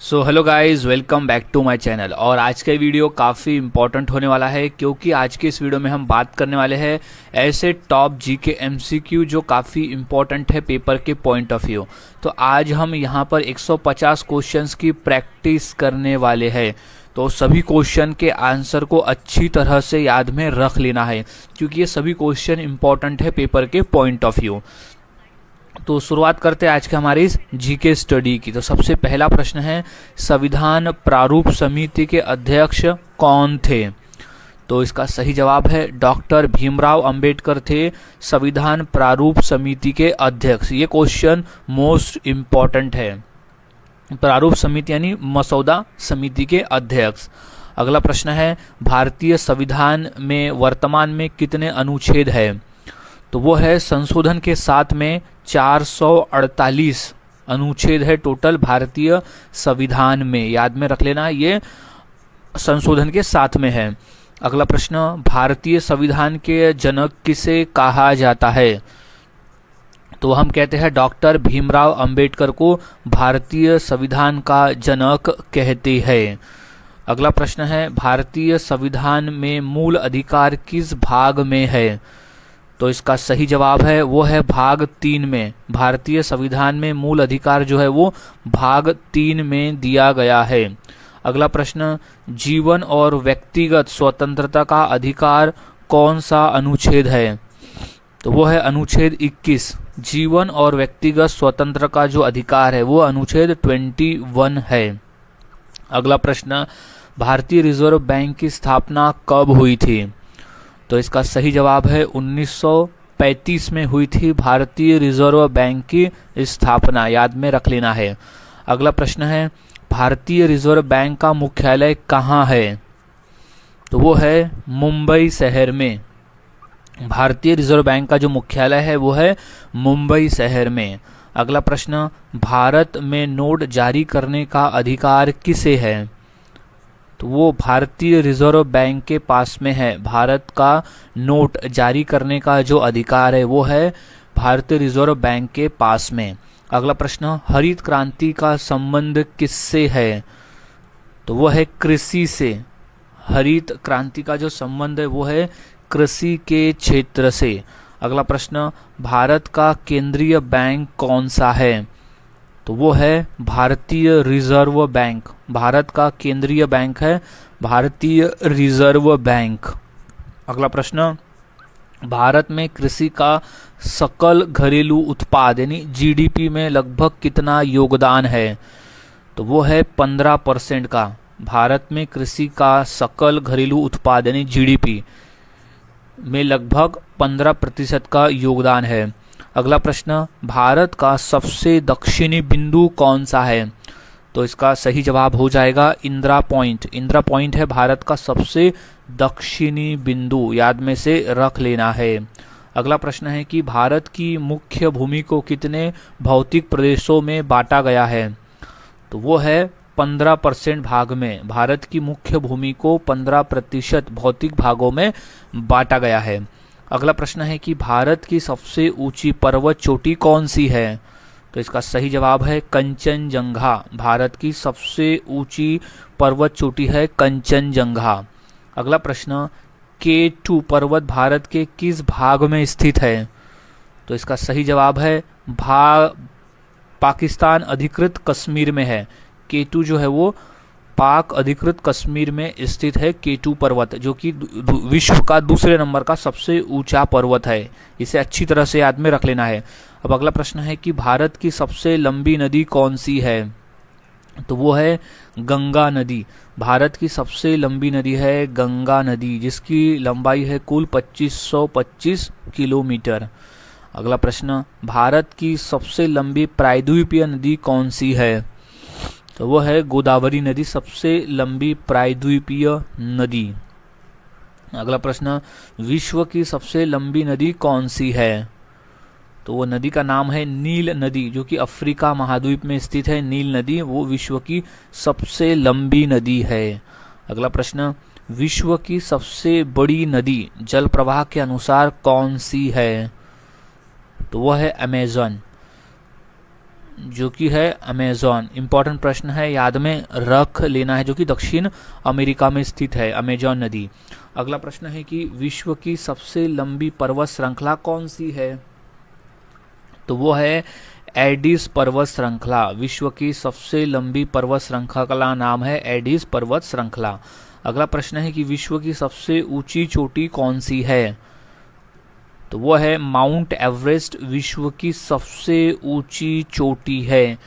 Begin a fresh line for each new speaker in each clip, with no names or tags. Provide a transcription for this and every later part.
So hello guys, welcome back to my channel. और आज का वीडियो काफ़ी इंपॉर्टेंट होने वाला है क्योंकि आज के इस वीडियो में हम बात करने वाले हैं ऐसे टॉप जीके एमसीक्यू जो काफ़ी इंपॉर्टेंट है पेपर के पॉइंट ऑफ व्यू। तो आज हम यहाँ पर 150 क्वेश्चंस की प्रैक्टिस करने वाले हैं। तो सभी क्वेश्चन के आंसर को अच्छी तरह से याद में रख लेना है क्योंकि ये सभी क्वेश्चन इंपॉर्टेंट है पेपर के पॉइंट ऑफ व्यू। तो शुरुआत करते हैं आज के हमारी इस जीके स्टडी की। तो सबसे पहला प्रश्न है, संविधान प्रारूप समिति के अध्यक्ष कौन थे? तो इसका सही जवाब है डॉक्टर भीमराव अंबेडकर थे संविधान प्रारूप समिति के अध्यक्ष। ये क्वेश्चन मोस्ट इम्पॉर्टेंट है। प्रारूप समिति यानी मसौदा समिति के अध्यक्ष। अगला प्रश्न है, भारतीय संविधान में वर्तमान में कितने अनुच्छेद है? तो वो है संशोधन के साथ में 448 अनुच्छेद है टोटल भारतीय संविधान में। याद में रख लेना, ये संशोधन के साथ में है। अगला प्रश्न, भारतीय संविधान के जनक किसे कहा जाता है? तो हम कहते हैं डॉक्टर भीमराव अंबेडकर को भारतीय संविधान का जनक कहते हैं। अगला प्रश्न है, भारतीय संविधान में मूल अधिकार किस भाग में है? तो इसका सही जवाब है वो है भाग 3 में। भारतीय संविधान में मूल अधिकार जो है वो भाग 3 में दिया गया है। अगला प्रश्न, जीवन और व्यक्तिगत स्वतंत्रता का अधिकार कौन सा अनुच्छेद है? तो वो है अनुच्छेद 21। जीवन और व्यक्तिगत स्वतंत्रता का जो अधिकार है वो अनुच्छेद 21 है। अगला प्रश्न, भारतीय रिजर्व बैंक की स्थापना कब हुई थी? तो इसका सही जवाब है 1935 में हुई थी भारतीय रिजर्व बैंक की स्थापना। याद में रख लेना है। अगला प्रश्न है, भारतीय रिजर्व बैंक का मुख्यालय कहाँ है? तो वो है मुंबई शहर में। भारतीय रिजर्व बैंक का जो मुख्यालय है वो है मुंबई शहर में। अगला प्रश्न, भारत में नोट जारी करने का अधिकार किसे है? तो वो भारतीय रिजर्व बैंक के पास में है। भारत का नोट जारी करने का जो अधिकार है वो है भारतीय रिजर्व बैंक के पास में। अगला प्रश्न, हरित क्रांति का संबंध किससे है? तो वो है कृषि से। हरित क्रांति का जो संबंध है वो है कृषि के क्षेत्र से। अगला प्रश्न, भारत का केंद्रीय बैंक कौन सा है? तो वो है भारतीय रिजर्व बैंक। भारत का केंद्रीय बैंक है भारतीय रिजर्व बैंक। अगला प्रश्न, भारत में कृषि का सकल घरेलू उत्पाद यानी जीडीपी में लगभग कितना योगदान है? तो वो है 15% का। भारत में कृषि का सकल घरेलू उत्पाद यानी जीडीपी में लगभग 15% का योगदान है। अगला प्रश्न, भारत का सबसे दक्षिणी बिंदु कौन सा है? तो इसका सही जवाब हो जाएगा इंदिरा पॉइंट। इंदिरा पॉइंट है भारत का सबसे दक्षिणी बिंदु। याद में से रख लेना है। अगला प्रश्न है कि भारत की मुख्य भूमि को कितने भौतिक प्रदेशों में बांटा गया है? तो वो है 15% भाग में। भारत की मुख्य भूमि को 15% भौतिक भागों में बांटा गया है। अगला प्रश्न है कि भारत की सबसे ऊंची पर्वत चोटी कौन सी है? तो इसका सही जवाब है कंचनजंगा। भारत की सबसे ऊंची पर्वत चोटी है कंचनजंगा। अगला प्रश्न, K2 पर्वत भारत के किस भाग में स्थित है? तो इसका सही जवाब है पाकिस्तान अधिकृत कश्मीर में है। K2 जो है वो पाक अधिकृत कश्मीर में स्थित है। K2 पर्वत जो कि विश्व का दूसरे नंबर का सबसे ऊंचा पर्वत है। इसे अच्छी तरह से याद में रख लेना है। अब अगला प्रश्न है कि भारत की सबसे लंबी नदी कौन सी है? तो वो है गंगा नदी। भारत की सबसे लंबी नदी है गंगा नदी जिसकी लंबाई है कुल 2525 किलोमीटर। अगला प्रश्न, भारत की सबसे लंबी प्रायद्वीपीय नदी कौन सी है? तो वो है गोदावरी नदी, सबसे लंबी प्रायद्वीपीय नदी। अगला प्रश्न, विश्व की सबसे लंबी नदी कौन सी है? तो वो नदी का नाम है नील नदी जो कि अफ्रीका महाद्वीप में स्थित है। नील नदी वो विश्व की सबसे लंबी नदी है। अगला प्रश्न, विश्व की सबसे बड़ी नदी जल प्रवाह के अनुसार कौन सी है? तो वह है अमेज़न। जो कि है अमेज़न। इंपॉर्टेंट प्रश्न है, याद में रख लेना है, जो कि दक्षिण अमेरिका में स्थित है अमेज़न नदी। अगला प्रश्न है कि विश्व की सबसे लंबी पर्वत श्रृंखला कौन सी है? तो वो है एडिस पर्वत श्रृंखला। विश्व की सबसे लंबी पर्वत श्रृंखला का नाम है एडिस पर्वत श्रृंखला। अगला प्रश्न है कि विश्व की सबसे ऊंची चोटी कौन सी है? तो वो है माउंट एवरेस्ट। विश्व की सबसे ऊंची चोटी है,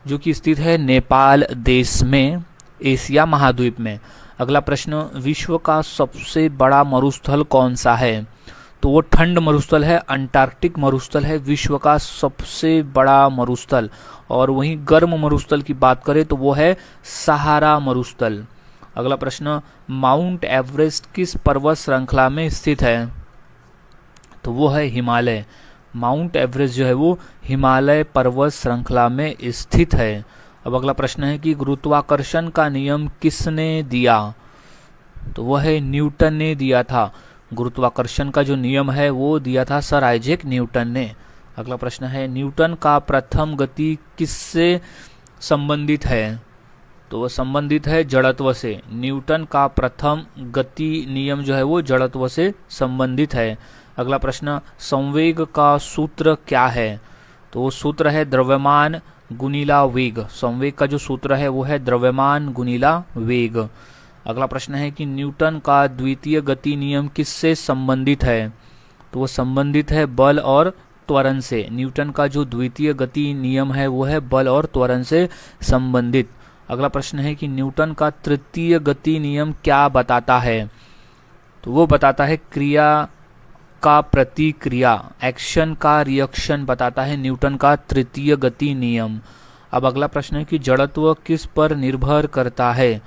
जो कि स्थित है नेपाल देश में, एशिया महाद्वीप में। अगला प्रश्न, विश्व का सबसे बड़ा मरुस्थल कौन सा है? तो वो ठंड मरुस्थल है, अंटार्कटिक मरुस्थल है विश्व का सबसे बड़ा मरुस्थल। और वहीं गर्म मरुस्थल की बात करें तो वो है सहारा मरुस्थल। अगला प्रश्न, माउंट एवरेस्ट किस पर्वत श्रृंखला में स्थित है? तो वो है हिमालय। माउंट एवरेस्ट जो है वो हिमालय पर्वत श्रृंखला में स्थित है। अब अगला प्रश्न है कि गुरुत्वाकर्षण का नियम किसने दिया? तो वह है न्यूटन ने दिया था। गुरुत्वाकर्षण का जो नियम है वो दिया था सर आइजैक न्यूटन ने। अगला प्रश्न है, न्यूटन का प्रथम गति किससे संबंधित है? तो वह संबंधित है जड़त्व से। न्यूटन का प्रथम गति नियम जो है वो जड़त्व से संबंधित है। अगला प्रश्न, संवेग का सूत्र क्या है? तो वो सूत्र है द्रव्यमान गुणिला वेग। संवेग का जो सूत्र है वो है द्रव्यमान गुणिला वेग। अगला प्रश्न है कि न्यूटन का द्वितीय गति नियम किससे संबंधित है? तो वो संबंधित है बल और त्वरण से। न्यूटन का जो द्वितीय गति नियम है वो है बल और त्वरण से संबंधित। अगला प्रश्न है कि न्यूटन का तृतीय गति नियम क्या बताता है? तो वो बताता है क्रिया का प्रतिक्रिया, एक्शन का रिएक्शन बताता है न्यूटन का तृतीय गति नियम। अब अगला प्रश्न है कि जड़त्व किस पर निर्भर करता है?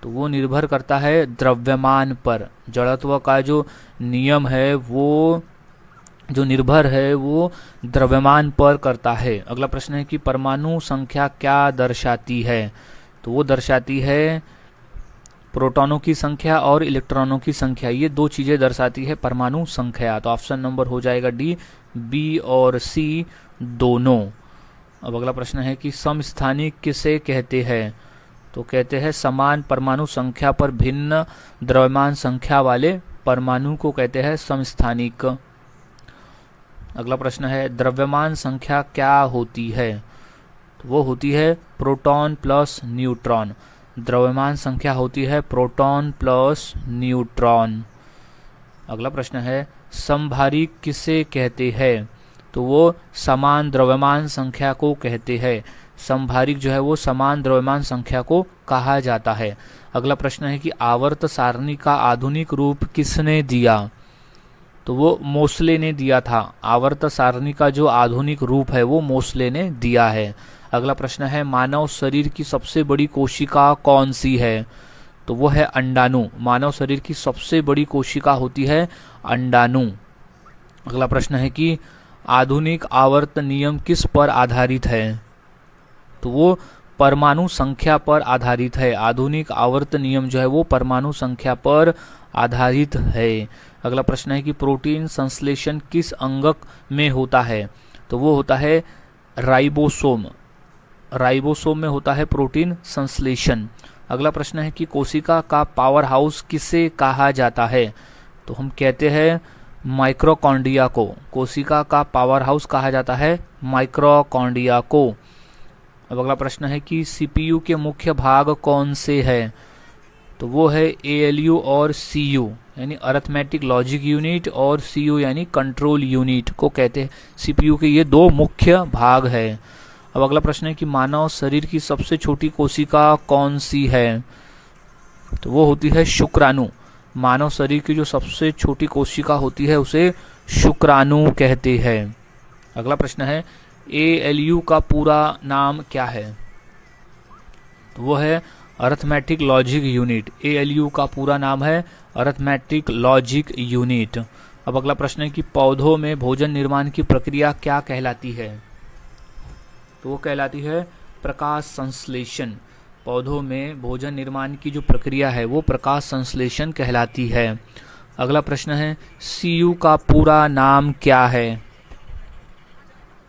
तो वो निर्भर करता है द्रव्यमान पर। जड़त्व का जो नियम है वो जो निर्भर है वो द्रव्यमान पर करता है। अगला प्रश्न है कि परमाणु संख्या क्या दर्शाती है? तो वो दर्शाती है प्रोटॉनों की संख्या और इलेक्ट्रॉनों की संख्या। ये दो चीजें दर्शाती है परमाणु संख्या। तो ऑप्शन नंबर हो जाएगा डी, बी और सी दोनों। अब अगला प्रश्न है कि समस्थानिक किसे कहते हैं? तो कहते हैं समान परमाणु संख्या पर भिन्न द्रव्यमान संख्या वाले परमाणु को कहते हैं समस्थानिक। अगला प्रश्न है, द्रव्यमान संख्या क्या होती है? तो वो होती है प्रोटॉन प्लस न्यूट्रॉन। द्रव्यमान संख्या होती है प्रोटॉन प्लस न्यूट्रॉन। अगला प्रश्न है, समभारिक किसे कहते हैं? तो वो समान द्रव्यमान संख्या को कहते हैं। समभारिक जो है वो समान द्रव्यमान संख्या को कहा जाता है। अगला प्रश्न है कि आवर्त सारणी का आधुनिक रूप किसने दिया? तो वो मोसले ने दिया था। आवर्त सारणी का जो आधुनिक रूप है वो मोसले ने दिया है। अगला प्रश्न है, मानव शरीर की सबसे बड़ी कोशिका कौन सी है? तो वो है अंडाणु। मानव शरीर की सबसे बड़ी कोशिका होती है अंडाणु। अगला प्रश्न है कि आधुनिक आवर्त नियम किस पर आधारित है? तो वो परमाणु संख्या पर आधारित है। आधुनिक आवर्त नियम जो है वो परमाणु संख्या पर आधारित है। अगला प्रश्न है कि प्रोटीन संश्लेषण किस अंगक में होता है? तो वो होता है राइबोसोम। राइबोसोम में होता है प्रोटीन संश्लेषण। अगला प्रश्न है कि कोशिका का पावर हाउस किसे कहा जाता है? तो हम कहते हैं माइक्रोकॉन्ड्रिया को। कोशिका का पावर हाउस कहा जाता है माइक्रोकॉन्ड्रिया को। अब अगला प्रश्न है कि सीपीयू के मुख्य भाग कौन से हैं? तो वो है एएलयू और सीयू, यानी अरिथमेटिक लॉजिक यूनिट, और सीयू यानी कंट्रोल यूनिट को कहते हैं। सीपीयू के ये दो मुख्य भाग है। अब अगला प्रश्न है कि मानव शरीर की सबसे छोटी कोशिका कौन सी है? तो वो होती है शुक्राणु। मानव शरीर की जो सबसे छोटी कोशिका होती है उसे शुक्राणु कहते हैं। अगला प्रश्न है, एएलयू का पूरा नाम क्या है? तो वो है अरिथमेटिक लॉजिक यूनिट। एएलयू का पूरा नाम है अरिथमेटिक लॉजिक यूनिट। अब अगला प्रश्न है कि पौधों में भोजन निर्माण की प्रक्रिया क्या कहलाती है? तो वो कहलाती है प्रकाश संश्लेषण। पौधों में भोजन निर्माण की जो प्रक्रिया है वो प्रकाश संश्लेषण कहलाती है। अगला प्रश्न है, सीयू का पूरा नाम क्या है?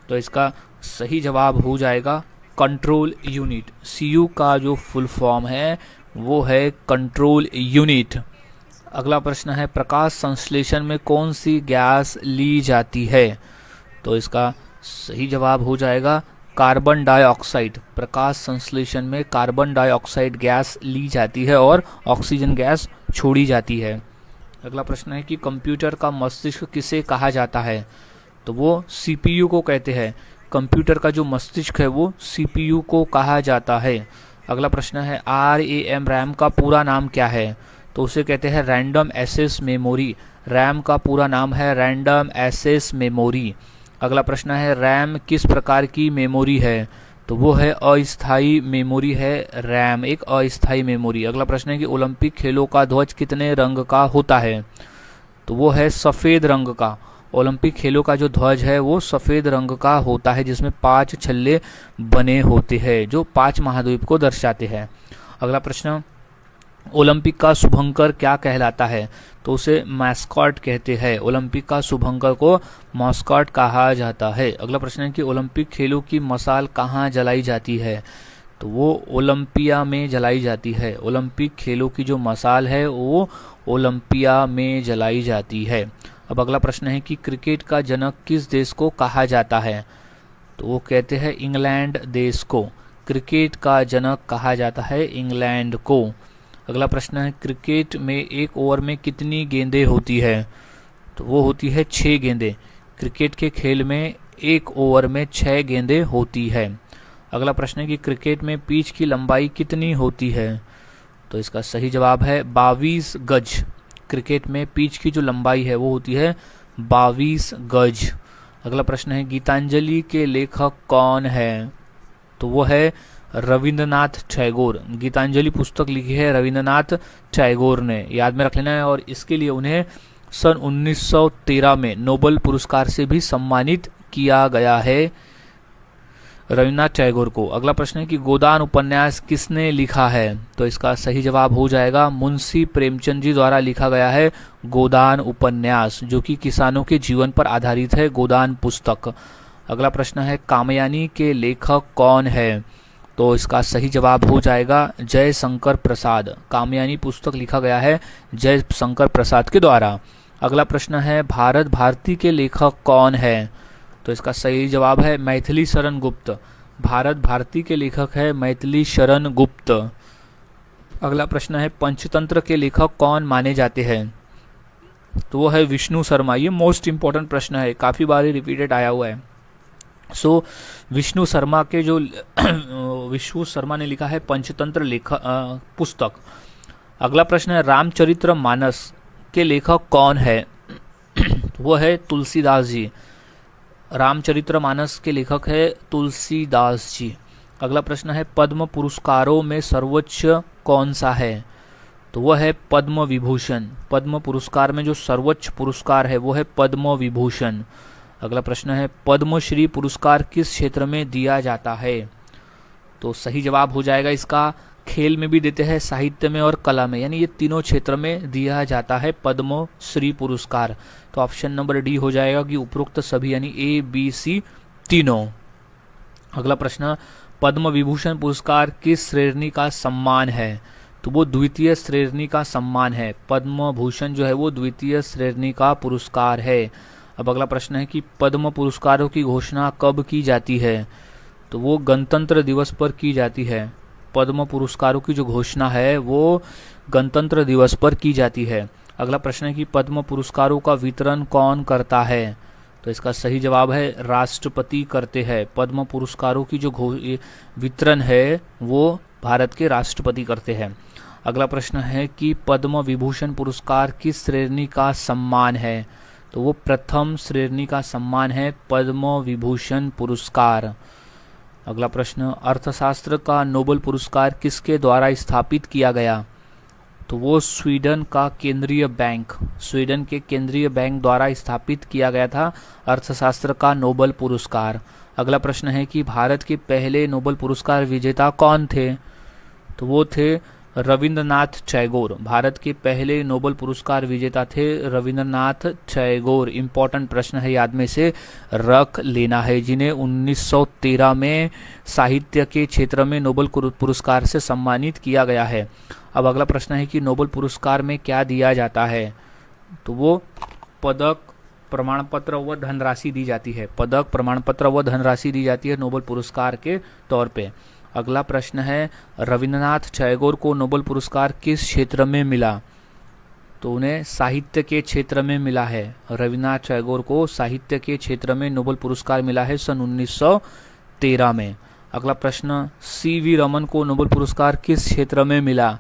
तो इसका सही जवाब हो जाएगा कंट्रोल यूनिट। सीयू का जो फुल फॉर्म है वो है कंट्रोल यूनिट। अगला प्रश्न है प्रकाश संश्लेषण में कौन सी गैस ली जाती है? तो इसका सही जवाब हो जाएगा कार्बन डाइऑक्साइड। प्रकाश संश्लेषण में कार्बन डाइऑक्साइड गैस ली जाती है और ऑक्सीजन गैस छोड़ी जाती है। अगला प्रश्न है कि कंप्यूटर का मस्तिष्क किसे कहा जाता है? तो वो सीपीयू को कहते हैं। कंप्यूटर का जो मस्तिष्क है वो सीपीयू को कहा जाता है। अगला प्रश्न है RAM रैम का पूरा नाम क्या है? तो उसे कहते हैं रैंडम एक्सेस मेमोरी। रैम का पूरा नाम है रैंडम एक्सेस मेमोरी। अगला प्रश्न है रैम किस प्रकार की मेमोरी है? तो वो है अस्थायी मेमोरी है रैम, एक अस्थायी मेमोरी। अगला प्रश्न है कि ओलंपिक खेलों का ध्वज कितने रंग का होता है? तो वो है सफ़ेद रंग का। ओलंपिक खेलों का जो ध्वज है वो सफ़ेद रंग का होता है, जिसमें 5 छल्ले बने होते हैं जो 5 महाद्वीप को दर्शाते हैं। अगला प्रश्न, ओलंपिक का शुभंकर क्या कहलाता है? तो उसे मैस्कॉट कहते हैं। ओलंपिक का शुभंकर को मॉस्कॉट कहा जाता है। अगला प्रश्न है कि ओलंपिक खेलों की मशाल कहाँ जलाई जाती है? तो वो ओलंपिया में जलाई जाती है। ओलंपिक खेलों की जो मशाल है वो ओलंपिया में जलाई जाती है। अब अगला प्रश्न है कि क्रिकेट का जनक किस देश को कहा जाता है? तो वो कहते हैं इंग्लैंड देश को। क्रिकेट का जनक कहा जाता है इंग्लैंड को। अगला प्रश्न है क्रिकेट में एक ओवर में कितनी गेंदें होती है? तो वो होती है 6 गेंदें। क्रिकेट के खेल में एक ओवर में 6 गेंदें होती है। अगला प्रश्न है कि क्रिकेट में पिच की लंबाई कितनी होती है? तो इसका सही जवाब है 22 गज। क्रिकेट में पिच की जो लंबाई है वो होती है 22 गज। अगला प्रश्न है गीतांजलि के लेखक कौन है? तो वो है रविंद्रनाथ टैगोर। गीतांजलि पुस्तक लिखी है रविंद्रनाथ टैगोर ने, याद में रख लेना है। और इसके लिए उन्हें सन 1913 में नोबेल पुरस्कार से भी सम्मानित किया गया है रविंद्रनाथ टैगोर को। अगला प्रश्न है कि गोदान उपन्यास किसने लिखा है? तो इसका सही जवाब हो जाएगा मुंशी प्रेमचंद जी द्वारा लिखा गया है गोदान उपन्यास, जो कि किसानों के जीवन पर आधारित है गोदान पुस्तक। अगला प्रश्न है कामयानी के लेखक कौन है? तो इसका सही जवाब हो जाएगा जयशंकर प्रसाद। कामयानी पुस्तक लिखा गया है जयशंकर प्रसाद के द्वारा। अगला प्रश्न है भारत भारती के लेखक कौन है? तो इसका सही जवाब है मैथिली शरण गुप्त। भारत भारती के लेखक है मैथिली शरण गुप्त। अगला प्रश्न है पंचतंत्र के लेखक कौन माने जाते हैं? तो वो है विष्णु शर्मा। ये मोस्ट इंपॉर्टेंट प्रश्न है, काफ़ी बार रिपीटेड आया हुआ है। विष्णु शर्मा के जो विष्णु शर्मा ने लिखा है पंचतंत्र पुस्तक। अगला प्रश्न है रामचरित्र मानस के लेखक कौन है? वो है तुलसीदास जी। रामचरित्र मानस के लेखक है तुलसीदास जी। अगला प्रश्न है पद्म पुरस्कारों में सर्वोच्च कौन सा है? तो वह है पद्म विभूषण। पद्म पुरस्कार में जो सर्वोच्च पुरस्कार है वो है पद्म विभूषण। अगला प्रश्न है पद्मश्री पुरस्कार किस क्षेत्र में दिया जाता है? तो सही जवाब हो जाएगा इसका खेल में भी देते हैं, साहित्य में और कला में, यानी ये तीनों क्षेत्र में दिया जाता है पद्मश्री पुरस्कार। तो ऑप्शन नंबर डी हो जाएगा कि उपरोक्त सभी यानी ABC तीनों। अगला प्रश्न पद्म विभूषण पुरस्कार किस श्रेणी का सम्मान है? तो वो द्वितीय श्रेणी का सम्मान है। पद्म भूषण जो है वो द्वितीय श्रेणी का पुरस्कार है। अब अगला प्रश्न है कि पद्म पुरस्कारों की घोषणा कब की जाती है? तो वो गणतंत्र दिवस पर की जाती है। पद्म पुरस्कारों की जो घोषणा है वो गणतंत्र दिवस पर की जाती है। अगला प्रश्न है कि पद्म पुरस्कारों का वितरण कौन करता है? तो इसका सही जवाब है राष्ट्रपति करते हैं। पद्म पुरस्कारों की जो वितरण है वो भारत के राष्ट्रपति करते हैं। अगला प्रश्न है कि पद्म विभूषण पुरस्कार किस श्रेणी का सम्मान है? तो वो प्रथम श्रेणी का सम्मान है पद्म विभूषण पुरस्कार। अगला प्रश्न अर्थशास्त्र का नोबेल पुरस्कार किसके द्वारा स्थापित किया गया? तो वो स्वीडन का केंद्रीय बैंक, स्वीडन के केंद्रीय बैंक द्वारा स्थापित किया गया था अर्थशास्त्र का नोबेल पुरस्कार। अगला प्रश्न है कि भारत के पहले नोबेल पुरस्कार विजेता कौन थे? तो वो थे रविंद्रनाथ टैगोर भारत के पहले नोबेल पुरस्कार विजेता थे रविंद्रनाथ टैगोर। इम्पॉर्टेंट प्रश्न है, याद में से रख लेना है, जिन्हें 1913 में साहित्य के क्षेत्र में नोबेल पुरस्कार से सम्मानित किया गया है। अब अगला प्रश्न है कि नोबेल पुरस्कार में क्या दिया जाता है, तो वो पदक, प्रमाण पत्र व धनराशि दी जाती है। पदक, प्रमाण पत्र व धनराशि दी जाती है नोबेल पुरस्कार के तौर पे। अगला प्रश्न है, रविंद्रनाथ टैगोर को नोबेल पुरस्कार किस क्षेत्र में मिला, तो उन्हें साहित्य के क्षेत्र में मिला है। रविंद्रनाथ टैगोर को साहित्य के क्षेत्र में नोबेल पुरस्कार मिला है सन 1913 में। अगला प्रश्न, सीवी रमन को नोबेल पुरस्कार किस क्षेत्र में मिला,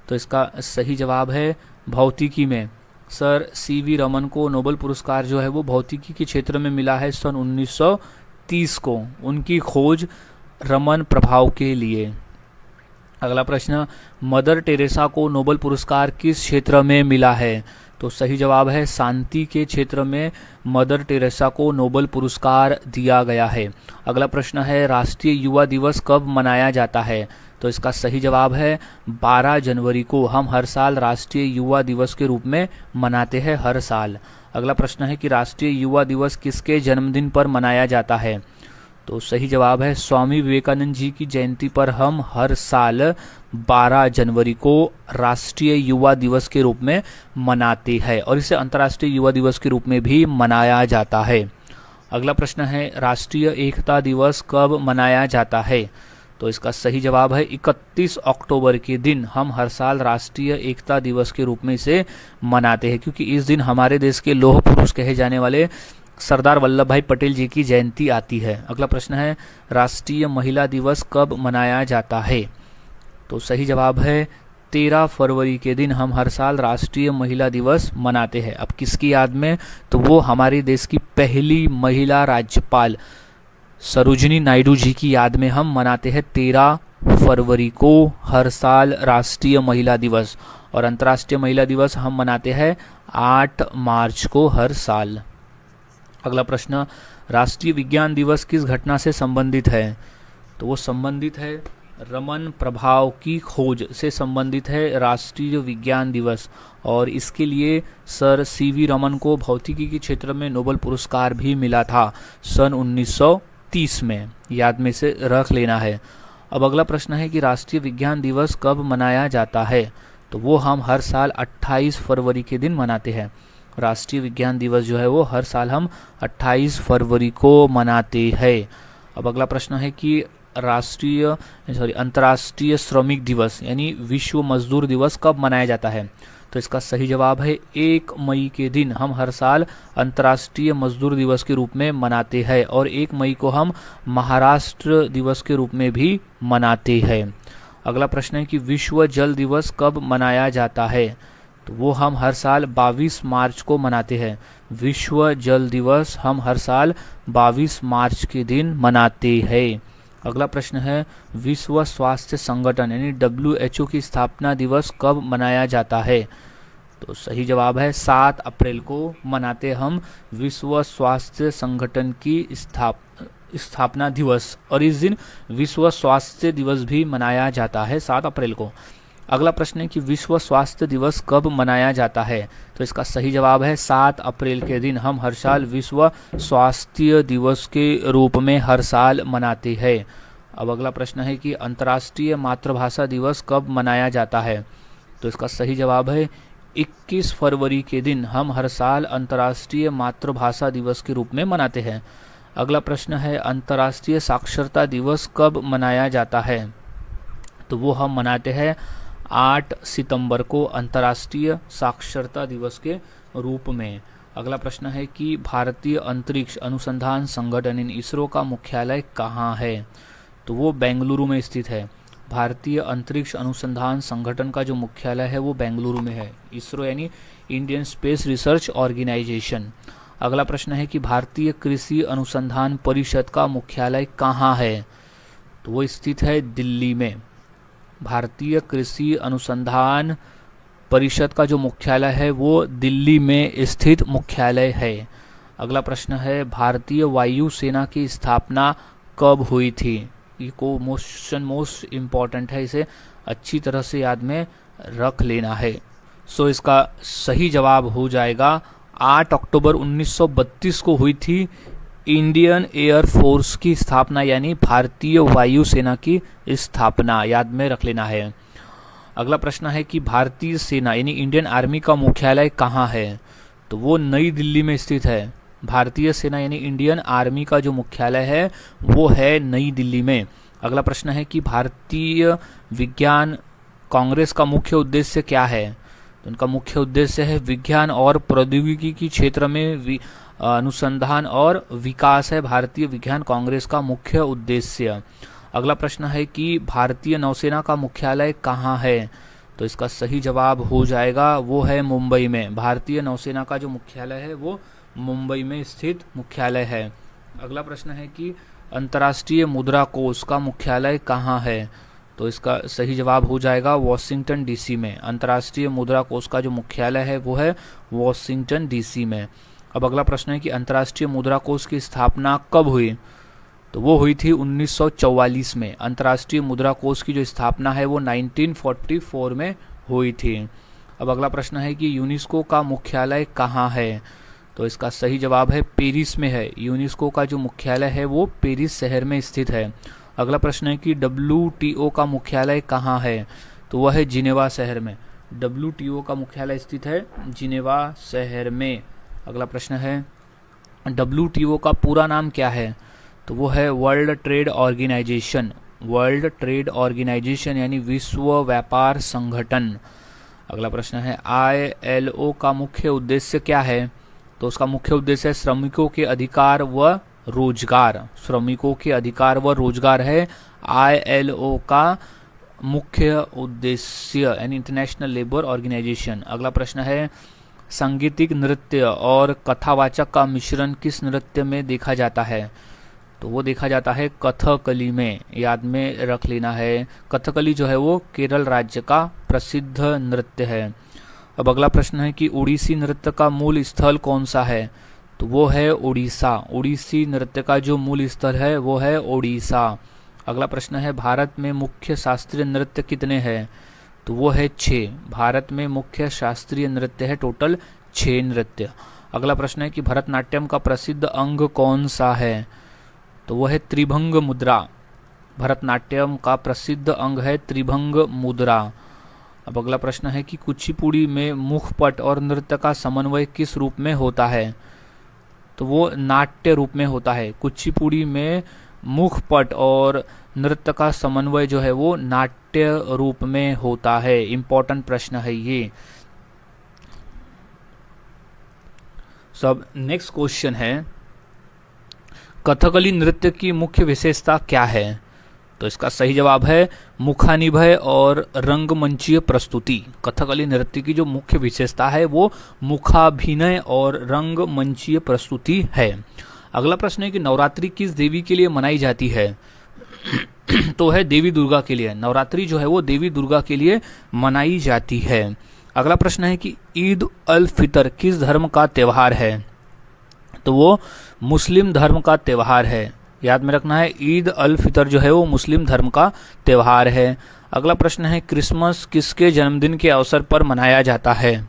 तो इसका सही जवाब है भौतिकी में। सर सीवी रमन को नोबेल पुरस्कार जो है वो भौतिकी के क्षेत्र में मिला है सन 1930 को, उनकी खोज रमन प्रभाव के लिए। अगला प्रश्न, मदर टेरेसा को नोबेल पुरस्कार किस क्षेत्र में मिला है, तो सही जवाब है शांति के क्षेत्र में मदर टेरेसा को नोबेल पुरस्कार दिया गया है। अगला प्रश्न है, राष्ट्रीय युवा दिवस कब मनाया जाता है, तो इसका सही जवाब है 12 जनवरी को। हम हर साल राष्ट्रीय युवा दिवस के रूप में मनाते हैं हर साल। अगला प्रश्न है कि राष्ट्रीय युवा दिवस किसके जन्मदिन पर मनाया जाता है, तो सही जवाब है स्वामी विवेकानंद जी की जयंती पर हम हर साल 12 जनवरी को राष्ट्रीय युवा दिवस के रूप में मनाते हैं और इसे अंतर्राष्ट्रीय युवा दिवस के रूप में भी मनाया जाता है। अगला प्रश्न है, राष्ट्रीय एकता दिवस कब मनाया जाता है, तो इसका सही जवाब है 31 अक्टूबर के दिन हम हर साल राष्ट्रीय एकता दिवस के रूप में इसे मनाते हैं, क्योंकि इस दिन हमारे देश के लौह पुरुष कहे जाने वाले सरदार वल्लभ भाई पटेल जी की जयंती आती है। अगला प्रश्न है, राष्ट्रीय महिला दिवस कब मनाया जाता है, तो सही जवाब है 13 फरवरी के दिन हम हर साल राष्ट्रीय महिला दिवस मनाते हैं। अब किसकी याद में, तो वो हमारे देश की पहली महिला राज्यपाल सरोजिनी नायडू जी की याद में हम मनाते हैं 13 फरवरी को हर साल राष्ट्रीय महिला दिवस, और अंतर्राष्ट्रीय महिला दिवस हम मनाते हैं 8 मार्च को हर साल। अगला प्रश्न, राष्ट्रीय विज्ञान दिवस किस घटना से संबंधित है, तो वो संबंधित है रमन प्रभाव की खोज से संबंधित है राष्ट्रीय विज्ञान दिवस, और इसके लिए सर सीवी रमन को भौतिकी के क्षेत्र में नोबेल पुरस्कार भी मिला था सन 1930 में, याद में से रख लेना है। अब अगला प्रश्न है कि राष्ट्रीय विज्ञान दिवस कब मनाया जाता है, तो वो हम हर साल 28 फरवरी के दिन मनाते हैं। राष्ट्रीय विज्ञान दिवस जो है वो हर साल हम 28 फरवरी को मनाते हैं। अब अगला प्रश्न है कि अंतर्राष्ट्रीय श्रमिक दिवस यानी विश्व मजदूर दिवस कब मनाया जाता है, तो इसका सही जवाब है 1 मई के दिन हम हर साल अंतर्राष्ट्रीय मजदूर दिवस के रूप में मनाते हैं, और 1 मई को हम महाराष्ट्र दिवस के रूप में भी मनाते हैं। अगला प्रश्न है कि विश्व जल दिवस कब मनाया जाता है, तो वो हम हर साल 22 मार्च को मनाते हैं। विश्व जल दिवस हम हर साल 22 मार्च के दिन मनाते हैं। अगला प्रश्न है, विश्व स्वास्थ्य संगठन यानी WHO की स्थापना दिवस कब मनाया जाता है, तो सही जवाब है 7 अप्रैल को मनाते हम विश्व स्वास्थ्य संगठन की स्थापना दिवस, और इस दिन विश्व स्वास्थ्य दिवस भी मनाया जाता है 7 अप्रैल को। अगला प्रश्न है कि विश्व स्वास्थ्य दिवस कब मनाया जाता है, तो इसका सही जवाब है 7 अप्रैल के दिन हम हर साल विश्व स्वास्थ्य दिवस के रूप में हर साल मनाते हैं। अब अगला प्रश्न है कि अंतर्राष्ट्रीय मातृभाषा दिवस कब मनाया जाता है, तो इसका सही जवाब है 21 फरवरी के दिन हम हर साल अंतर्राष्ट्रीय मातृभाषा दिवस के रूप में मनाते हैं। अगला प्रश्न है, अंतर्राष्ट्रीय साक्षरता दिवस कब मनाया जाता है, तो वो हम मनाते हैं 8 सितंबर को अंतर्राष्ट्रीय साक्षरता दिवस के रूप में। अगला प्रश्न है कि भारतीय अंतरिक्ष अनुसंधान संगठन इसरो का मुख्यालय कहाँ है, तो वो बेंगलुरु में स्थित है। भारतीय अंतरिक्ष अनुसंधान संगठन का जो मुख्यालय है वो बेंगलुरु में है। इसरो यानी इंडियन स्पेस रिसर्च ऑर्गेनाइजेशन। अगला प्रश्न है कि भारतीय कृषि अनुसंधान परिषद का मुख्यालय कहाँ है, तो वो स्थित है दिल्ली में। भारतीय कृषि अनुसंधान परिषद का जो मुख्यालय है वो दिल्ली में स्थित मुख्यालय है। अगला प्रश्न है, भारतीय वायु सेना की स्थापना कब हुई थी, ये क्वेश्चन मोस्ट इम्पॉर्टेंट है, इसे अच्छी तरह से याद में रख लेना है। सो इसका सही जवाब हो जाएगा 8 अक्टूबर 1932 को हुई थी इंडियन एयर फोर्स की स्थापना, यानी भारतीय वायुसेना की स्थापना, याद में रख लेना है। अगला प्रश्न है कि भारतीय सेना यानी इंडियन आर्मी का मुख्यालय कहाँ है? तो वो नई दिल्ली में स्थित है। भारतीय सेना यानी इंडियन आर्मी का जो मुख्यालय है वो है नई दिल्ली में। अगला प्रश्न है कि भारतीय विज्ञान कांग्रेस का मुख्य उद्देश्य क्या है? तो उनका मुख्य उद्देश्य है विज्ञान और प्रौद्योगिकी के क्षेत्र में अनुसंधान और विकास है भारतीय विज्ञान कांग्रेस का मुख्य उद्देश्य। अगला प्रश्न है कि भारतीय नौसेना का मुख्यालय कहाँ है? तो इसका सही जवाब हो जाएगा वो है मुंबई में। भारतीय नौसेना का जो मुख्यालय है वो मुंबई में स्थित मुख्यालय है। अगला प्रश्न है कि अंतर्राष्ट्रीय मुद्रा कोष का मुख्यालय कहाँ है? तो इसका सही जवाब हो जाएगा वॉशिंगटन डीसी में। अंतर्राष्ट्रीय मुद्रा कोष का जो मुख्यालय है वो है वॉशिंगटन डीसी में। अब अगला प्रश्न है कि अंतर्राष्ट्रीय मुद्रा कोष की स्थापना कब हुई? तो वो हुई थी 1944 में। अंतर्राष्ट्रीय मुद्रा कोष की जो स्थापना है वो 1944 में हुई थी। अब अगला प्रश्न है कि यूनेस्को का मुख्यालय कहाँ है? तो इसका सही जवाब है पेरिस में है। यूनेस्को का जो मुख्यालय है वो पेरिस शहर में स्थित है। अगला प्रश्न है कि WTO का मुख्यालय कहाँ है? तो वह है जिनेवा शहर में। WTO का मुख्यालय स्थित है जिनेवा शहर में। अगला प्रश्न है WTO का पूरा नाम क्या है? तो वो है World Trade Organization. World Trade Organization यानी विश्व व्यापार संगठन। अगला प्रश्न है ILO का मुख्य उद्देश्य क्या है? तो उसका मुख्य उद्देश्य है श्रमिकों के अधिकार व रोजगार। श्रमिकों के अधिकार व रोजगार है ILO का मुख्य उद्देश्य यानी इंटरनेशनल लेबर ऑर्गेनाइजेशन। अगला प्रश्न है सांगीतिक नृत्य और कथावाचक का मिश्रण किस नृत्य में देखा जाता है? तो वो देखा जाता है कथकली में, याद में रख लेना है। कथकली जो है वो केरल राज्य का प्रसिद्ध नृत्य है। अब अगला प्रश्न है कि ओडिसी नृत्य का मूल स्थल कौन सा है? तो वो है उड़ीसा। ओडिसी नृत्य का जो मूल स्थल है वो है ओडिशा। अगला प्रश्न है भारत में मुख्य शास्त्रीय नृत्य कितने हैं? तो वो है 6। भारत में मुख्य शास्त्रीय नृत्य है टोटल 6 नृत्य। अगला प्रश्न है कि भरतनाट्यम का प्रसिद्ध अंग कौन सा है? तो वो है त्रिभंग मुद्रा। भरतनाट्यम का प्रसिद्ध अंग है त्रिभंग मुद्रा। अब अगला प्रश्न है कि कुचिपुड़ी में मुखपट और नृत्य का समन्वय किस रूप में होता है? तो वो नाट्य रूप में होता है। कुचिपुड़ी में मुखपट और नृत्य का समन्वय जो है वो नाट्य रूप में होता है। इंपॉर्टेंट प्रश्न है ये। सब नेक्स्ट क्वेश्चन है कथकली नृत्य की मुख्य विशेषता क्या है? तो इसका सही जवाब है मुखानिभय और रंगमंचीय प्रस्तुति। कथकली नृत्य की जो मुख्य विशेषता है वो मुखाभिनय और रंगमंचीय प्रस्तुति है। अगला प्रश्न है कि नवरात्रि किस देवी के लिए मनाई जाती है? तो है देवी दुर्गा के लिए। नवरात्रि जो है वो देवी दुर्गा के लिए मनाई जाती है। अगला प्रश्न है कि ईद अल फितर किस धर्म का त्यौहार है? तो वो मुस्लिम धर्म का त्यौहार है। याद में रखना है ईद अल फितर जो है वो मुस्लिम धर्म का त्यौहार है। अगला प्रश्न है क्रिसमस किसके जन्मदिन के अवसर पर मनाया जाता है?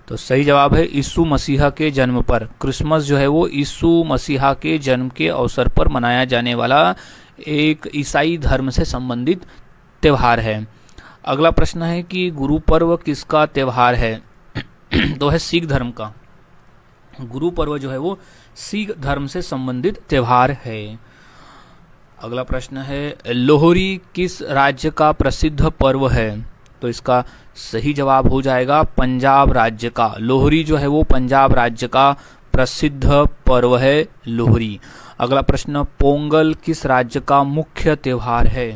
तो सही जवाब है यीशु मसीहा के जन्म पर। क्रिसमस जो है वो यीशु मसीहा के जन्म के अवसर पर मनाया जाने वाला एक ईसाई धर्म से संबंधित त्यौहार है। अगला प्रश्न है कि गुरु पर्व किसका त्यौहार है? तो है सिख धर्म का। गुरु पर्व जो है वो सिख धर्म से संबंधित त्यौहार है। अगला प्रश्न है लोहरी किस राज्य का प्रसिद्ध पर्व है? तो इसका सही जवाब हो जाएगा पंजाब राज्य का। लोहरी जो है वो पंजाब राज्य का प्रसिद्ध पर्व है लोहरी। अगला प्रश्न पोंगल किस राज्य का मुख्य त्यौहार है?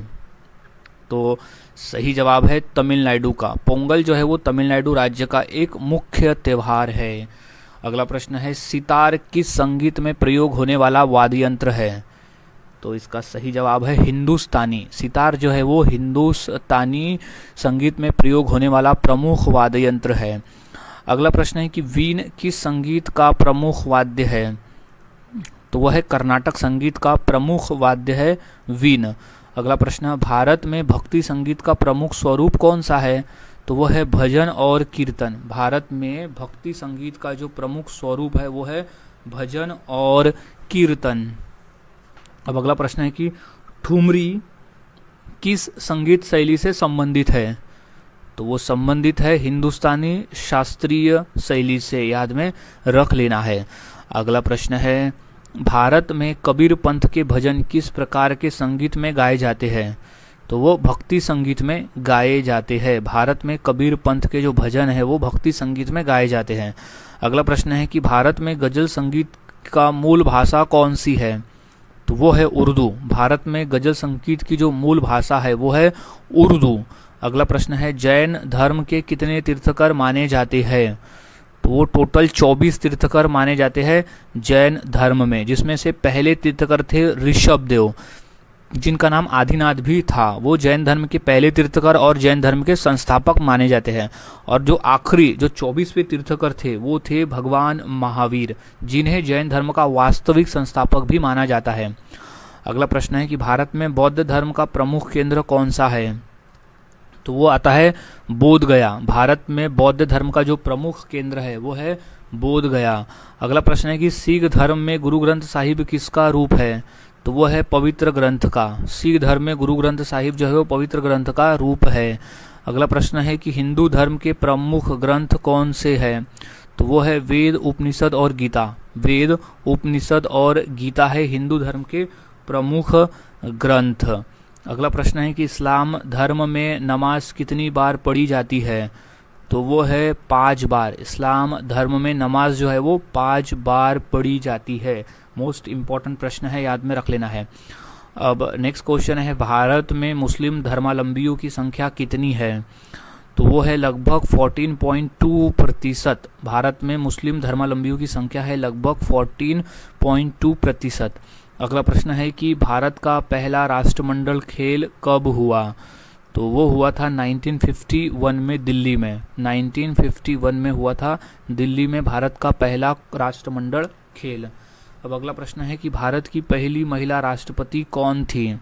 तो सही जवाब है तमिलनाडु का। पोंगल जो है वो तमिलनाडु राज्य का एक मुख्य त्यौहार है। अगला प्रश्न है सितार किस संगीत में प्रयोग होने वाला वाद्य यंत्र है? तो इसका सही जवाब है हिंदुस्तानी। सितार जो है वो हिंदुस्तानी संगीत में प्रयोग होने वाला प्रमुख वाद्य यंत्र है। अगला प्रश्न है कि वीण किस संगीत का प्रमुख वाद्य है? तो वह है कर्नाटक संगीत का प्रमुख वाद्य है वीण। अगला प्रश्न, भारत में भक्ति संगीत का प्रमुख स्वरूप कौन सा है? तो वो है भजन और कीर्तन। भारत में भक्ति संगीत का जो प्रमुख स्वरूप है वो है भजन और कीर्तन। अब अगला प्रश्न है कि ठुमरी किस संगीत शैली से संबंधित है? तो वो संबंधित है हिंदुस्तानी शास्त्रीय शैली से, याद में रख लेना है। अगला प्रश्न है, भारत में कबीर पंथ के भजन किस प्रकार के संगीत में गाए जाते हैं? तो वो भक्ति संगीत में गाए जाते हैं। भारत में कबीर पंथ के जो भजन है वो भक्ति संगीत में गाए जाते हैं। अगला प्रश्न है कि भारत में गजल संगीत का मूल भाषा कौन सी है? तो वो है उर्दू। भारत में गजल संगीत की जो मूल भाषा है वो है उर्दू। अगला प्रश्न है, जैन धर्म के कितने तीर्थकर माने जाते हैं? तो वो टोटल 24 तीर्थकर माने जाते हैं जैन धर्म में, जिसमें से पहले तीर्थकर थे ऋषभदेव, जिनका नाम आदिनाथ भी था। वो जैन धर्म के पहले तीर्थकर और जैन धर्म के संस्थापक माने जाते हैं। और जो आखिरी जो 24वें तीर्थकर थे वो थे भगवान महावीर, जिन्हें जैन धर्म का वास्तविक संस्थापक भी माना जाता है। अगला प्रश्न है कि भारत में बौद्ध धर्म का प्रमुख केंद्र कौन सा है? तो वो आता है बोध गया। भारत में बौद्ध धर्म का जो प्रमुख केंद्र है वो है बोध गया। अगला प्रश्न है कि सिख धर्म में गुरु ग्रंथ साहिब किसका रूप है? तो वो है पवित्र ग्रंथ का। सिख धर्म में गुरु ग्रंथ साहिब जो है वो पवित्र ग्रंथ का रूप है। अगला प्रश्न है कि हिंदू धर्म के प्रमुख ग्रंथ कौन से हैं? तो वो है वेद, उपनिषद और गीता। वेद, उपनिषद और गीता है हिंदू धर्म के प्रमुख ग्रंथ। अगला प्रश्न है कि इस्लाम धर्म में नमाज कितनी बार पढ़ी जाती है? तो वो है 5 बार। इस्लाम धर्म में नमाज जो है वो 5 बार पढ़ी जाती है। मोस्ट इम्पॉर्टेंट प्रश्न है, याद में रख लेना है। अब नेक्स्ट क्वेश्चन है, भारत में मुस्लिम धर्मावलंबियों की संख्या कितनी है? तो वो है लगभग 14.2%। भारत में मुस्लिम धर्मावलंबियों की संख्या है लगभग 14.2%। अगला प्रश्न है कि भारत का पहला राष्ट्रमंडल खेल कब हुआ? तो वो हुआ था 1951 में दिल्ली में। 1951 में हुआ था दिल्ली में भारत का पहला राष्ट्रमंडल खेल। अब अगला प्रश्न है कि भारत की पहली महिला राष्ट्रपति कौन थी?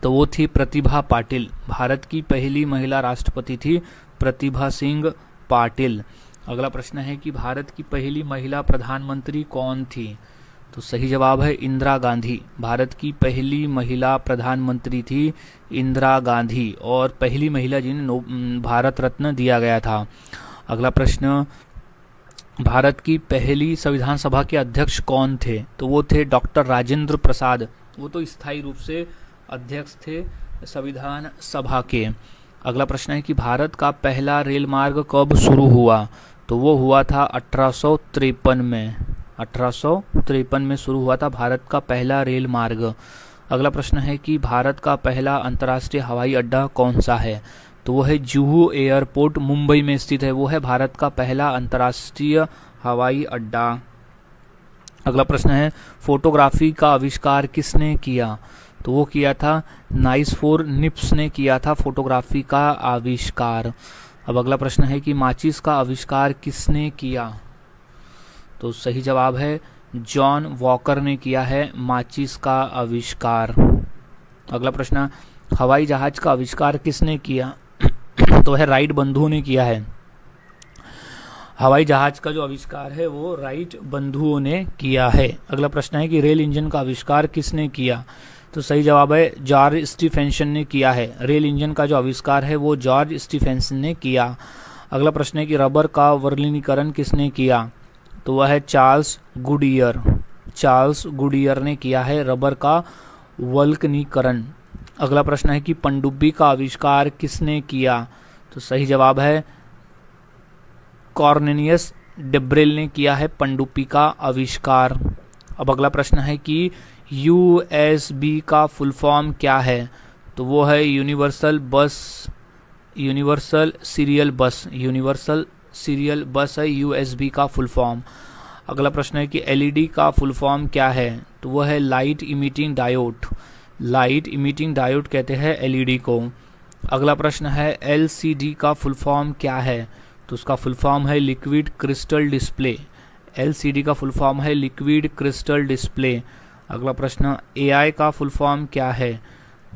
तो वो थी प्रतिभा पाटिल। भारत की पहली महिला राष्ट्रपति थी प्रतिभा सिंह पाटिल। अगला प्रश्न है कि भारत की पहली महिला प्रधानमंत्री कौन थी? तो सही जवाब है इंदिरा गांधी। भारत की पहली महिला प्रधानमंत्री थी इंदिरा गांधी, और पहली महिला जिन्हें भारत रत्न दिया गया था। अगला प्रश्न, भारत की पहली संविधान सभा के अध्यक्ष कौन थे? तो वो थे डॉक्टर राजेंद्र प्रसाद। वो तो स्थायी रूप से अध्यक्ष थे संविधान सभा के। अगला प्रश्न है कि भारत का पहला रेल मार्ग कब शुरू हुआ? तो वो हुआ था 1853 में। 1853 में शुरू हुआ था भारत का पहला रेल मार्ग। अगला प्रश्न है कि भारत का पहला अंतर्राष्ट्रीय हवाई अड्डा कौन सा है? तो वो है जुहू एयरपोर्ट, मुंबई में स्थित है। वो है भारत का पहला अंतर्राष्ट्रीय हवाई अड्डा। अगला प्रश्न है, फोटोग्राफी का आविष्कार किसने किया? तो वो किया था नाइस निप्स ने किया था फोटोग्राफी का आविष्कार। अब अगला प्रश्न है कि माचिस का आविष्कार किसने किया? तो सही जवाब है जॉन वॉकर ने किया है माचिस का आविष्कार। अगला प्रश्न, हवाई जहाज का आविष्कार किसने किया? तो है राइट बंधुओं ने किया है। हवाई जहाज का जो आविष्कार है वो राइट बंधुओं ने किया है। अगला प्रश्न है कि रेल इंजन का आविष्कार किसने किया? तो सही जवाब है जॉर्ज स्टीफेंसन ने किया है। रेल इंजन का जो आविष्कार है वो जॉर्ज स्टीफेंसन ने किया। अगला प्रश्न है कि रबर का वर्गीकरण किसने किया? तो वह है चार्ल्स गुडियर। चार्ल्स गुडियर ने किया है रबर का वल्कनीकरण। अगला प्रश्न है कि पनडुब्बी का आविष्कार किसने किया? तो सही जवाब है कॉर्नेलियस डेब्रेल ने किया है पनडुब्बी का आविष्कार। अब अगला प्रश्न है कि USB का फुल फॉर्म क्या है? तो वो है यूनिवर्सल सीरियल बस है USB का फुल फॉर्म। अगला प्रश्न है कि LED का फुल फॉर्म क्या है? तो वो है light emitting diode. Light emitting diode कहते हैं LED को। अगला प्रश्न है LCD का फुल फॉर्म क्या है? तो उसका फुल फॉर्म है लिक्विड क्रिस्टल डिस्प्ले। LCD का फुल फॉर्म है लिक्विड क्रिस्टल डिस्प्ले। अगला प्रश्न, AI का फुल फॉर्म क्या है?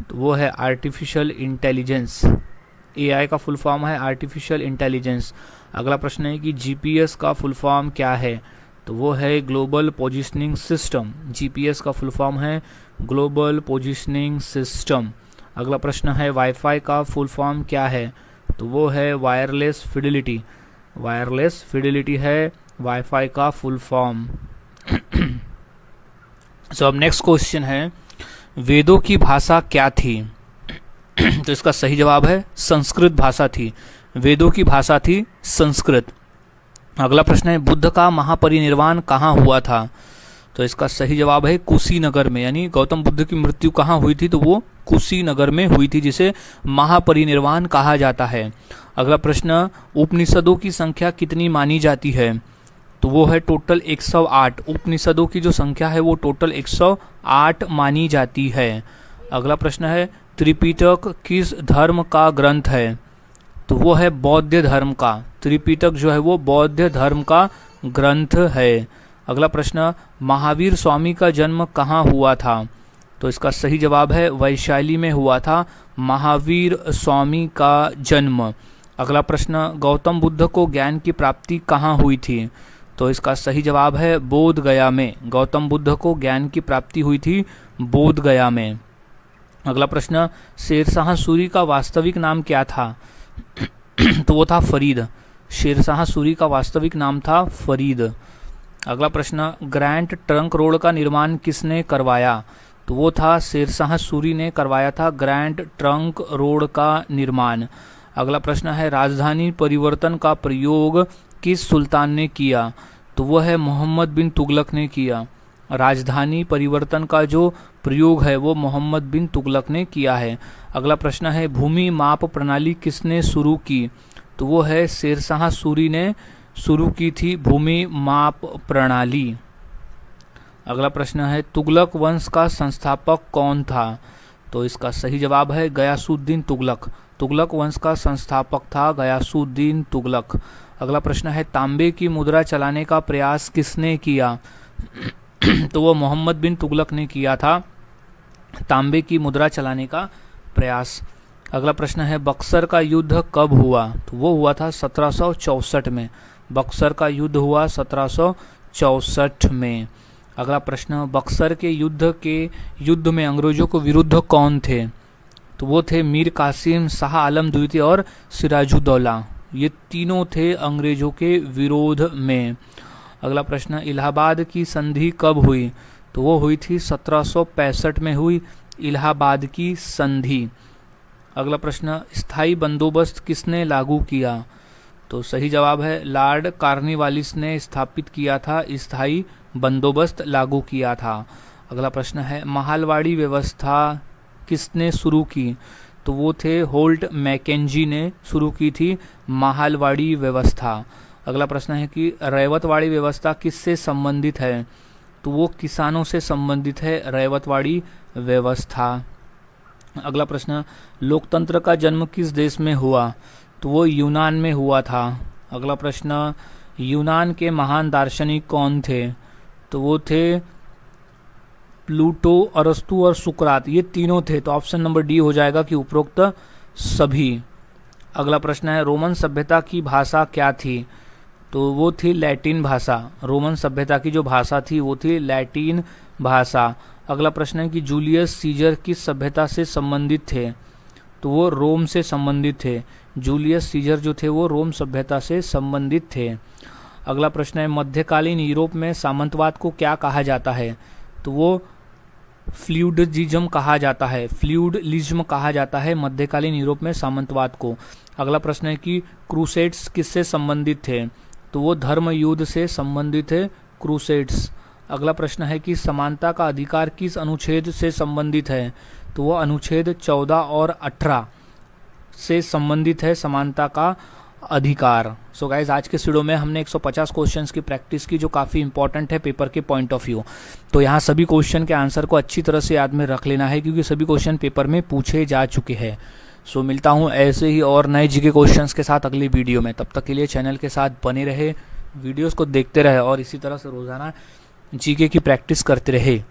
तो वो है आर्टिफिशियल इंटेलिजेंस। एआई का फुल फॉर्म है आर्टिफिशियल इंटेलिजेंस। अगला प्रश्न है कि जीपीएस का फुल फॉर्म क्या है? तो वो है ग्लोबल पोजिशनिंग सिस्टम। जीपीएस का फुल फॉर्म है ग्लोबल पोजिशनिंग सिस्टम। अगला प्रश्न है वाईफाई का फुल फॉर्म क्या है? तो वो है वायरलेस फिडिलिटी। वायरलेस फिडिलिटी है वाईफाई का फुल फॉर्म। सो अब नेक्स्ट क्वेश्चन है, वेदों की भाषा क्या थी? तो इसका सही जवाब है संस्कृत भाषा थी। वेदों की भाषा थी संस्कृत। अगला प्रश्न है, बुद्ध का महापरिनिर्वाण कहाँ हुआ था? तो इसका सही जवाब है कुशीनगर में, यानी गौतम बुद्ध की मृत्यु कहाँ हुई थी? तो वो कुशीनगर में हुई थी, जिसे महापरिनिर्वाण कहा जाता है। अगला प्रश्न, उपनिषदों की संख्या कितनी मानी जाती है? तो वो है टोटल 108। उपनिषदों की जो संख्या है वो टोटल 108 मानी जाती है। अगला प्रश्न है, त्रिपिटक किस धर्म का ग्रंथ है? तो वो है बौद्ध धर्म का। त्रिपिटक जो है वो बौद्ध धर्म का ग्रंथ है। अगला प्रश्न, महावीर स्वामी का जन्म कहाँ हुआ था? तो इसका सही जवाब है वैशाली में हुआ था महावीर स्वामी का जन्म। अगला प्रश्न, गौतम बुद्ध को ज्ञान की प्राप्ति कहाँ हुई थी? तो इसका सही जवाब है बोध गया में। गौतम बुद्ध को ज्ञान की प्राप्ति हुई थी बोध गया में। अगला प्रश्न, शेरशाह सूरी का वास्तविक नाम क्या था? तो वो था फरीद। शेरशाह सूरी का वास्तविक नाम था फरीद। अगला प्रश्न, ग्रैंड ट्रंक रोड का निर्माण किसने करवाया? तो वो था शेरशाह सूरी ने करवाया था ग्रैंड ट्रंक रोड का निर्माण। अगला प्रश्न है, राजधानी परिवर्तन का प्रयोग किस सुल्तान ने किया? तो वो है मोहम्मद बिन तुगलक ने किया। राजधानी परिवर्तन का जो प्रयोग है वो मोहम्मद बिन तुगलक ने किया है। अगला प्रश्न है, भूमि माप प्रणाली किसने शुरू की? तो वो है शेरशाह सूरी ने शुरू की थी भूमि माप प्रणाली। अगला प्रश्न है, तुगलक वंश का संस्थापक कौन था? तो इसका सही जवाब है गयासुद्दीन तुगलक। तुगलक वंश का संस्थापक था गयासुद्दीन तुगलक। अगला प्रश्न है, तांबे की मुद्रा चलाने का प्रयास किसने किया? तो वो मोहम्मद बिन तुगलक ने किया था तांबे की मुद्रा चलाने का प्रयास। अगला प्रश्न है, बक्सर का युद्ध कब हुआ? तो वो हुआ था 1764 में। बक्सर का युद्ध हुआ 1764 में। अगला प्रश्न, बक्सर के युद्ध में अंग्रेजों के विरुद्ध कौन थे? तो वो थे मीर कासिम, शाह आलम द्वितीय और सिराजुद्दौला। ये तीनों थे अंग्रेजों के विरोध में। अगला प्रश्न, इलाहाबाद की संधि कब हुई? तो वो हुई थी 1765 में हुई इलाहाबाद की संधि। अगला प्रश्न, स्थायी बंदोबस्त किसने लागू किया? तो सही जवाब है लॉर्ड कॉर्नवालिस ने स्थापित किया था, स्थायी बंदोबस्त लागू किया था। अगला प्रश्न है, महालवाड़ी व्यवस्था किसने शुरू की? तो वो थे होल्ट मैकेंजी ने शुरू की थी महालवाड़ी व्यवस्था। अगला प्रश्न है कि रैवतवाड़ी व्यवस्था किससे संबंधित है? तो वो किसानों से संबंधित है रैवतवाड़ी व्यवस्था। अगला प्रश्न, लोकतंत्र का जन्म किस देश में हुआ? तो वो यूनान में हुआ था। अगला प्रश्न, यूनान के महान दार्शनिक कौन थे? तो वो थे प्लूटो, अरस्तु और सुकरात, ये तीनों थे। तो ऑप्शन नंबर डी हो जाएगा कि उपरोक्त सभी। अगला प्रश्न है, रोमन सभ्यता की भाषा क्या थी? तो वो थी लैटिन भाषा। रोमन सभ्यता की जो भाषा थी वो थी लैटिन भाषा। अगला प्रश्न है कि जूलियस सीजर किस सभ्यता से संबंधित थे? तो वो रोम से संबंधित थे। जूलियस सीजर जो थे वो रोम सभ्यता से संबंधित थे। अगला प्रश्न है, मध्यकालीन यूरोप में सामंतवाद को क्या कहा जाता है? तो वो फ्लूइडिज्म कहा जाता है। फ्लूइडिज्म कहा जाता है मध्यकालीन यूरोप में सामंतवाद को। अगला प्रश्न है कि क्रूसेड्स किससे संबंधित थे? तो वो धर्म युद्ध से संबंधित है क्रूसेड्स। अगला प्रश्न है कि समानता का अधिकार किस अनुच्छेद से संबंधित है? तो वो अनुच्छेद 14 और 18 से संबंधित है समानता का अधिकार। सो गाइज, आज के वीडियो में हमने 150 क्वेश्चंस की प्रैक्टिस की जो काफ़ी इंपॉर्टेंट है पेपर के पॉइंट ऑफ व्यू। तो यहाँ सभी क्वेश्चन के आंसर को अच्छी तरह से याद में रख लेना है क्योंकि सभी क्वेश्चन पेपर में पूछे जा चुके हैं। सो मिलता हूँ ऐसे ही और नए जीके क्वेश्चंस के साथ अगली वीडियो में। तब तक के लिए चैनल के साथ बने रहे, वीडियोज़ को देखते रहे और इसी तरह से रोज़ाना जीके की प्रैक्टिस करते रहे।